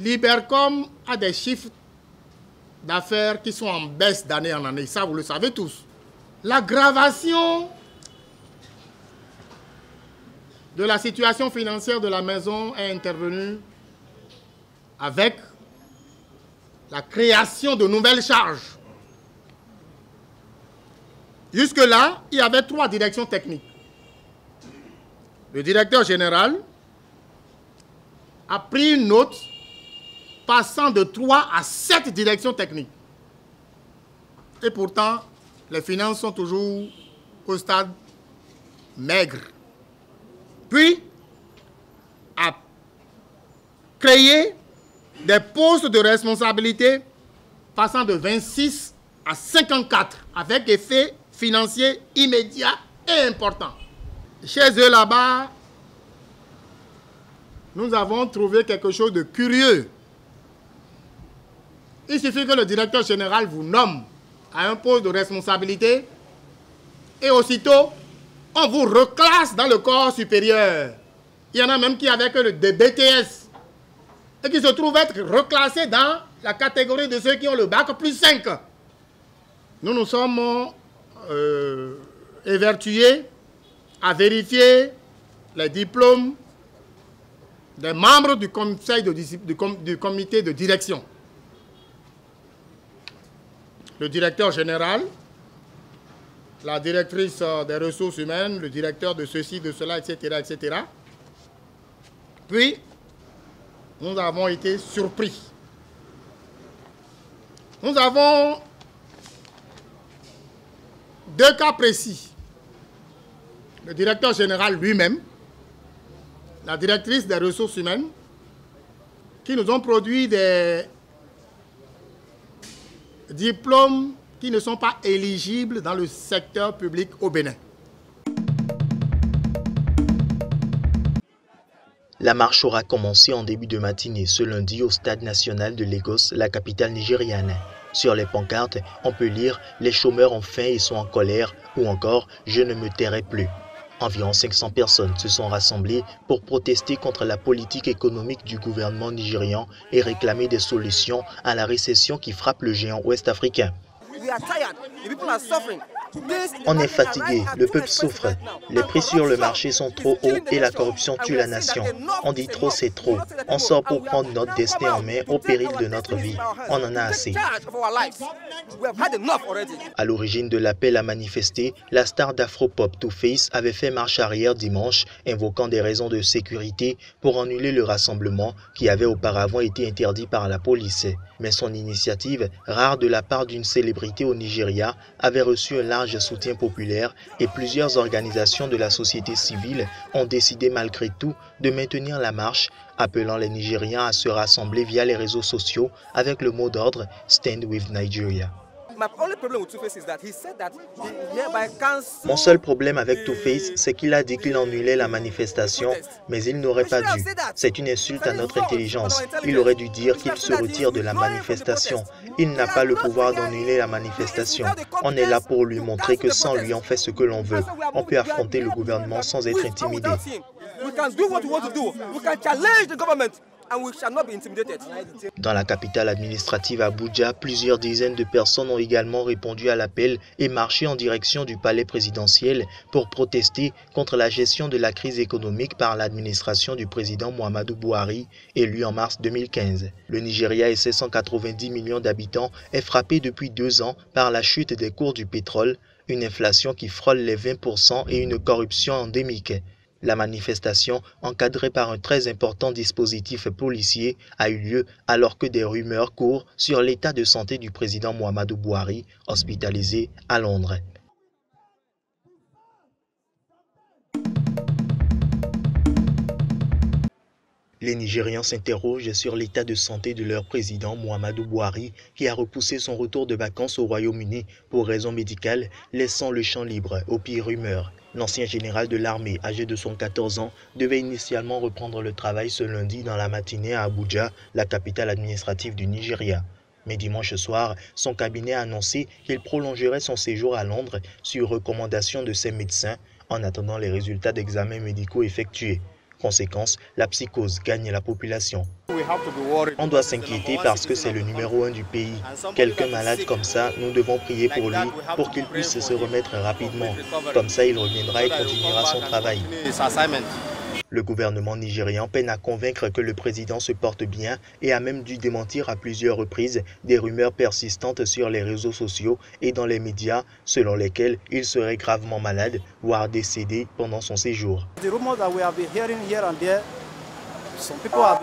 Libercom a des chiffres d'affaires qui sont en baisse d'année en année. Ça, vous le savez tous. L'aggravation de la situation financière de la maison est intervenue avec la création de nouvelles charges. Jusque-là, il y avait 3 directions techniques. Le directeur général a pris une note passant de 3 à 7 directions techniques. Et pourtant, les finances sont toujours au stade maigre. Puis, a créé des postes de responsabilité passant de 26 à 54 avec effet financier immédiat et important. Chez eux là-bas, nous avons trouvé quelque chose de curieux. Il suffit que le directeur général vous nomme à un poste de responsabilité et aussitôt, on vous reclasse dans le corps supérieur. Il y en a même qui avaient que des BTS et qui se trouvent être reclassés dans la catégorie de ceux qui ont le bac plus 5. Nous nous sommes évertués à vérifier les diplômes des membres du conseil du comité de direction. Le directeur général, la directrice des ressources humaines, le directeur de ceci, de cela, etc., etc. Puis, nous avons été surpris. Nous avons 2 cas précis. Le directeur général lui-même, la directrice des ressources humaines, qui nous ont produit des diplômes qui ne sont pas éligibles dans le secteur public au Bénin. La marche aura commencé en début de matinée ce lundi au stade national de Lagos, la capitale nigériane. Sur les pancartes, on peut lire « Les chômeurs ont faim et sont en colère » ou encore « Je ne me tairai plus ». Environ 500 personnes se sont rassemblées pour protester contre la politique économique du gouvernement nigérian et réclamer des solutions à la récession qui frappe le géant ouest-africain. On est fatigué, le peuple souffre. Les prix sur le marché sont trop hauts et la corruption tue la nation. On dit trop, c'est trop. On sort pour prendre notre destin en main au péril de notre vie. On en a assez. À l'origine de l'appel à manifester, la star d'Afropop 2Face avait fait marche arrière dimanche, invoquant des raisons de sécurité pour annuler le rassemblement qui avait auparavant été interdit par la police. Mais son initiative, rare de la part d'une célébrité au Nigeria, avait reçu un large soutien populaire et plusieurs organisations de la société civile ont décidé malgré tout de maintenir la marche, appelant les Nigérians à se rassembler via les réseaux sociaux avec le mot d'ordre « Stand with Nigeria ». Mon seul problème avec 2Face, c'est qu'il a dit qu'il annulait la manifestation, mais il n'aurait pas dû. C'est une insulte à notre intelligence. Il aurait dû dire qu'il se retire de la manifestation. Il n'a pas le pouvoir d'annuler la manifestation. On est là pour lui montrer que sans lui, on fait ce que l'on veut. On peut affronter le gouvernement sans être intimidé. Dans la capitale administrative Abuja, plusieurs dizaines de personnes ont également répondu à l'appel et marché en direction du palais présidentiel pour protester contre la gestion de la crise économique par l'administration du président Muhammadu Buhari, élu en mars 2015. Le Nigeria et ses 190 millions d'habitants est frappé depuis 2 ans par la chute des cours du pétrole, une inflation qui frôle les 20% et une corruption endémique. La manifestation, encadrée par un très important dispositif policier, a eu lieu alors que des rumeurs courent sur l'état de santé du président Muhammadu Buhari, hospitalisé à Londres. Les Nigérians s'interrogent sur l'état de santé de leur président Muhammadu Buhari qui a repoussé son retour de vacances au Royaume-Uni pour raisons médicales, laissant le champ libre aux pires rumeurs. L'ancien général de l'armée, âgé de 114 ans, devait initialement reprendre le travail ce lundi dans la matinée à Abuja, la capitale administrative du Nigeria. Mais dimanche soir, son cabinet a annoncé qu'il prolongerait son séjour à Londres sur recommandation de ses médecins en attendant les résultats d'examens médicaux effectués. Conséquence, la psychose gagne la population. On doit s'inquiéter parce que c'est le numéro 1 du pays. Quelqu'un malade comme ça, nous devons prier pour lui, pour qu'il puisse se remettre rapidement. Comme ça, il reviendra et continuera son travail. Le gouvernement nigérian peine à convaincre que le président se porte bien et a même dû démentir à plusieurs reprises des rumeurs persistantes sur les réseaux sociaux et dans les médias selon lesquelles il serait gravement malade, voire décédé pendant son séjour.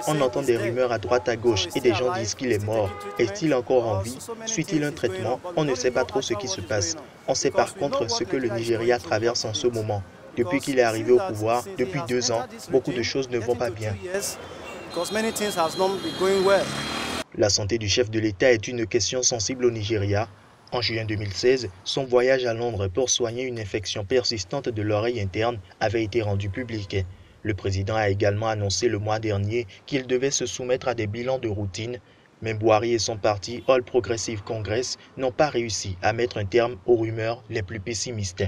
On entend des rumeurs à droite à gauche et des gens disent qu'il est mort. Est-il encore en vie? Suit-il un traitement? On ne sait pas trop ce qui se passe. On sait par contre ce que le Nigeria traverse en ce moment. Depuis qu'il est arrivé au pouvoir, depuis 2 ans, beaucoup de choses ne vont pas bien. La santé du chef de l'État est une question sensible au Nigeria. En juin 2016, son voyage à Londres pour soigner une infection persistante de l'oreille interne avait été rendu public. Le président a également annoncé le mois dernier qu'il devait se soumettre à des bilans de routine, mais Buhari et son parti All Progressive Congress n'ont pas réussi à mettre un terme aux rumeurs les plus pessimistes.